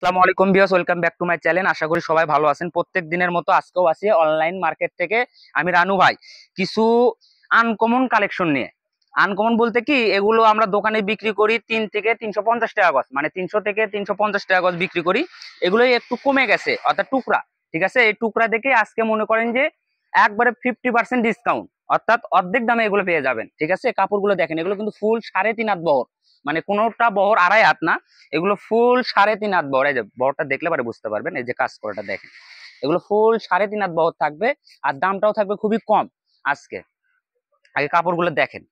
আসসালামু আলাইকুম viewers, welcome back to my channel. আশা করি সবাই ভালো আছেন। প্রত্যেক দিনের মতো আজকেও আসি অনলাইন মার্কেট থেকে আমি রানু ভাই কিছু আনকমন কালেকশন নিয়ে। আনকমন বলতে কি, এগুলো আমরা দোকানে বিক্রি করি 3 থেকে 350 টাকা গজ, মানে 300 থেকে 350 টাকা গজ বিক্রি করি। এগুলোই একটু কমে গেছে, অর্থাৎ টুকরা। ঠিক আছে, এই টুকরা দেখে আজকে মনে করেন যে একবারে 50% ডিসকাউন্ট, অর্থাৎ অর্ধেক দামে এগুলো পেয়ে যাবেন। ঠিক আছে, কাপড়গুলো দেখেন, এগুলো কিন্তু ফুল 3.5 হাত বহর, মানে কোনোটা বহর 2.5 হাত না, এগুলো ফুল 3.5 হাত বহর। এই যে বহরটা দেখলে পরে বুঝতে পারবেন, এই যে কাজ করাটা দেখেন, এগুলো ফুল 3.5 হাত বহর থাকবে। আর দামটাও থাকবে খুবই কম আজকে। আগে কাপড়গুলো দেখেন,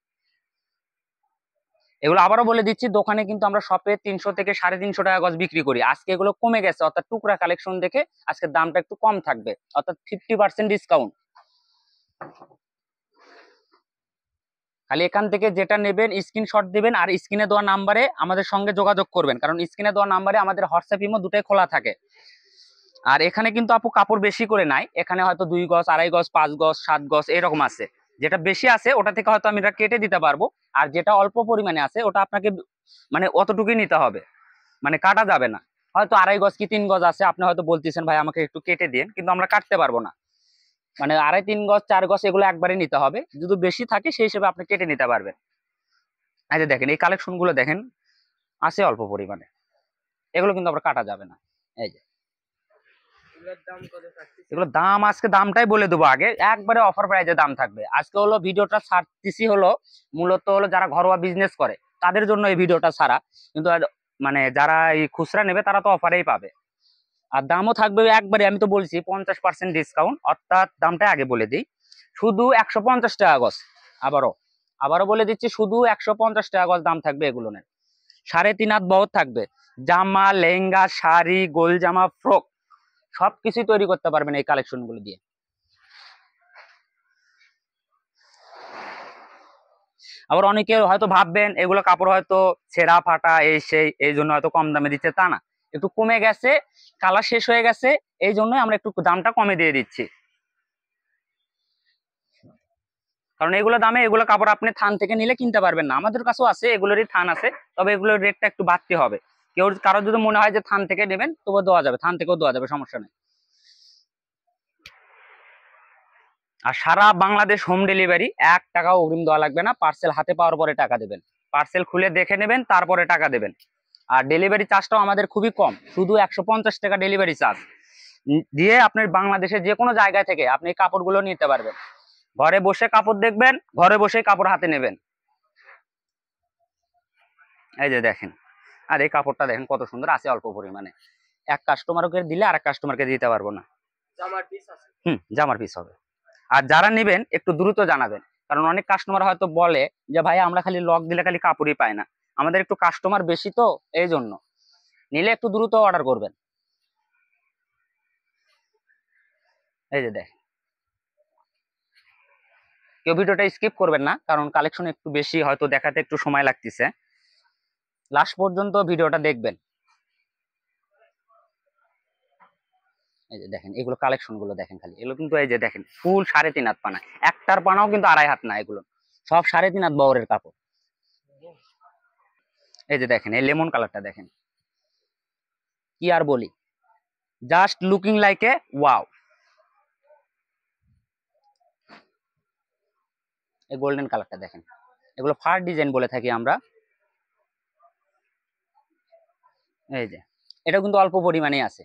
এগুলো আবারও বলে দিচ্ছি, দোকানে কিন্তু আমরা শপে 300 থেকে 350 টাকা গজ বিক্রি করি। আজকে এগুলো কমে গেছে, অর্থাৎ টুকরা কালেকশন দেখে আজকে দামটা একটু কম থাকবে, অর্থাৎ 50% ডিসকাউন্ট। খালি এখান থেকে যেটা নেবেন স্ক্রিনশট দিবেন, আর স্ক্রিনে দেওয়া নাম্বারে আমাদের সঙ্গে যোগাযোগ করবেন, কারণ স্ক্রিনে দেওয়া নাম্বারে আমাদের হোয়াটসঅ্যাপ ইমো দুটাই খোলা থাকে। আর এখানে কিন্তু আপু কাপড় বেশি করে নাই, এখানে হয়তো 2 গজ, 2.5 গজ, 5 গজ, 7 গজ এরকম আছে। যেটা বেশি আছে ওটা থেকে হয়তো আমি এটা কেটে দিতে পারবো, আর যেটা অল্প পরিমাণে আছে ওটা আপনাকে মানে অতটুকুই নিতে হবে, মানে কাটা যাবে না। হয়তো 2.5 গজ কি 3 গজ আছে, আপনি হয়তো বলতেছেন ভাই আমাকে একটু কেটে দিন, কিন্তু আমরা কাটতে পারবো না। মানে 2.5, 3 গজ, 4 গজ এগুলো একবারে নিতে হবে, যদি বেশি থাকে সেই হিসেবে আপনি কেটে নিতে পারবেন। এই যে দেখেন, এই কালেকশন গুলো দেখেন, আছে অল্প পরিমাণে, এগুলো কিন্তু আবার কাটা যাবে না। এই যে এগুলো দাম আজকে দামটাই বলে দেবো, আগে একবারে অফার প্রাইজে দাম থাকবে। আজকে হলো ভিডিওটা ছাড়তেছি হলো মূলত হলো যারা ঘরোয়া বিজনেস করে তাদের জন্য এই ভিডিওটা ছাড়া, কিন্তু মানে যারা এই খুচরা নেবে তারা তো অফারেই পাবে। আর দামও থাকবে একবারে, আমি তো বলছি 50% ডিসকাউন্ট, অর্থাৎ দামটা আগে বলে দিই, শুধু 150 টাকা গজ। আবারও আবারও বলে দিচ্ছি, শুধু 150 টাকা গজ দাম থাকবে এগুলো। 3.5 হাত বহর থাকবে, জামা, লেহেঙ্গা, শাড়ি, গোল জামা, ফ্রক সবকিছু তৈরি করতে পারবেন এই কালেকশন গুলো দিয়ে। আবার অনেকে হয়তো ভাববেন এগুলো কাপড় হয়তো ছেঁড়া ফাটা এই সেই, এই জন্য হয়তো কম দামে দিচ্ছে, তা না, একটু কমে গেছে, কালার শেষ হয়ে গেছে, এই জন্যই আমরা একটু দামটা কমে দিয়ে দিচ্ছি। কারণ এগুলো দামে এগুলো কাপড় আপনি থান থেকে নিলে কিনতে পারবেন না। আমাদের কাছেও আছে, এগুলোরই থান আছে, তবে এগুলোর রেটটা একটু বাড়তে হবে। কেউ কারো যদি মনে হয় যে থান থেকে নেবেন, তবুও দেওয়া যাবে, থান থেকেও দেওয়া যাবে, সমস্যা নেই। আর সারা বাংলাদেশ হোম ডেলিভারি, 1 টাকাও অগ্রিম দেওয়া লাগবে না, পার্সেল হাতে পাওয়ার পরে টাকা দেবেন। পার্সেল খুলে দেখে নেবেন, তারপরে টাকা দেবেন। আর ডেলিভারি চার্জটাও আমাদের খুবই কম, শুধু 150 টাকা ডেলিভারি চার্জ দিয়ে আপনার বাংলাদেশের যে কোনো জায়গা থেকে আপনি এই কাপড়গুলো নিতে পারবেন। ঘরে বসে কাপড় দেখবেন, ঘরে বসে কাপড় হাতে নেবেন। এই যে দেখেন, আর এই কাপড়টা দেখেন কত সুন্দর, আছে অল্প পরিমাণে, এক কাস্টমারকে দিলে আর এক কাস্টমারকে দিতে পারবো না। জামার পিস আছে, জামার পিস হবে। আর যারা নেবেন একটু দ্রুত জানাবেন, কারণ অনেক কাস্টমার হয়তো বলে যে ভাই আমরা খালি লক দিলে খালি কাপড়ই পাই না। আমাদের একটু কাস্টমার বেশি, তো এই জন্য নিলে একটু দ্রুত অর্ডার করবেন। এই যে দেখেন, কেউ ভিডিওটা স্কিপ করবেন না, কারণ কালেকশন একটু বেশি, হয়তো দেখাতে একটু সময় লাগতেছে, লাস্ট পর্যন্ত ভিডিওটা দেখবেন। এই যে দেখেন, এগুলো কালেকশন গুলো দেখেন, খালি এগুলো কিন্তু এই যে দেখেন ফুল 3.5 হাত পানা, একটার পানাও কিন্তু 2.5 হাত না, এগুলো সব 3.5 হাত বহরের কাপড়। এই যে দেখেন, এই লেমন কালারটা দেখেন, কি আর বলি, just looking like a wow. এই গোল্ডেন কালারটা দেখেন, এগুলো ফার ডিজাইন বলে থাকি আমরা। এই যে এটা কিন্তু অল্প পরিমাণে আছে,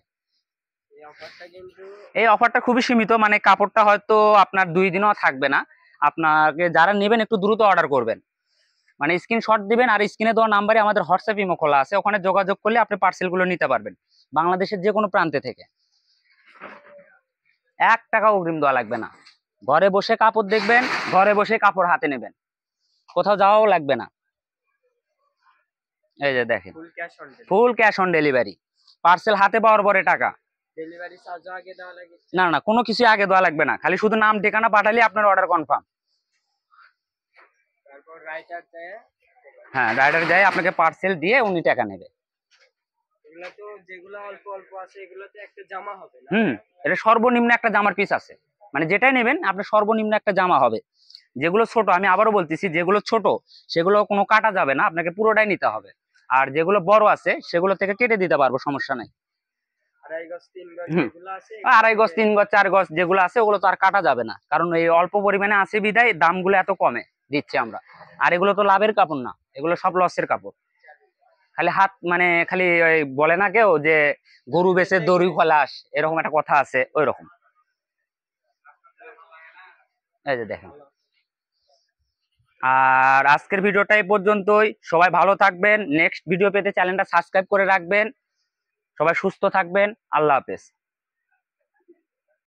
এই অফারটা খুবই সীমিত, মানে কাপড়টা হয়তো আপনার 2 দিনও থাকবে না। আপনাকে যারা নেবেন একটু দ্রুত অর্ডার করবেন, মানে স্ক্রিনশট দিবেন, আর স্ক্রিনে দেওয়া নাম্বারে আমাদের হোয়াটসঅ্যাপ ইমো খোলা আছে, ওখানে যোগাযোগ করলে আপনি পার্সেল গুলো নিতে পারবেন বাংলাদেশের যে কোনো প্রান্তে থেকে। 1 টাকা অগ্রিম দেওয়া লাগবে না, ঘরে বসে কাপড় দেখবেন, ঘরে বসে কাপড় হাতে নেবেন, কোথাও যাওয়াও লাগবে না। এই যে দেখেন, full cash on delivery, parcel হাতে পাওয়ার পরে টাকা। ডেলিভারি চার্জও আগে দেওয়া লাগে না? না, কোনো কিছু আগে দেওয়া লাগবে না, খালি শুধু নাম ঠিকানা পাঠালে আপনার অর্ডার কনফার্ম। তারপর রাইটার যায়, হ্যাঁ রাইডার যায়, আপনাকে পার্সেল দিয়ে উনি টাকা নেবে। এগুলা তো যেগুলো অল্প অল্প আছে, এগুলো তো একটা জামা হবে না? এটা সর্বনিম্ন একটা জামার পিস আছে, মানে যেটাই নেবেন আপনার সর্বনিম্ন একটা জামা হবে। যেগুলো ছোট, আমি আবারও বলতেছি, যেগুলো ছোট সেগুলো কোনো কাটা যাবে না, আপনাকে পুরোটাই নিতে হবে। আর যেগুলো বড় আছে সেগুলো থেকে কেটে দিতে পারবো, সমস্যা নাই। হুম। 2.5 গজ 3 গজ 4 গজ যেগুলো আছে ওগুলো তো আর কাটা যাবে না, কারণ এই অল্প পরিমাণে আছে বিধায় দামগুলো এত কমে দিচ্ছি আমরা। আর এগুলো তো লাভের কাপড় না, এগুলো সব লসের কাপড়। খালি হাত মানে খালি ওই বলে না কেউ যে গরু বেচে দড়ি খলাস, এরকম একটা কথা আছে, ওই রকম। এই যে দেখেন। আর আজকের ভিডিওটা এই পর্যন্তই। সবাই ভালো থাকবেন, নেক্সট ভিডিও পেতে চ্যানেলটা সাবস্ক্রাইব করে রাখবেন। সবাই সুস্থ থাকবেন, আল্লাহ হাফেজ।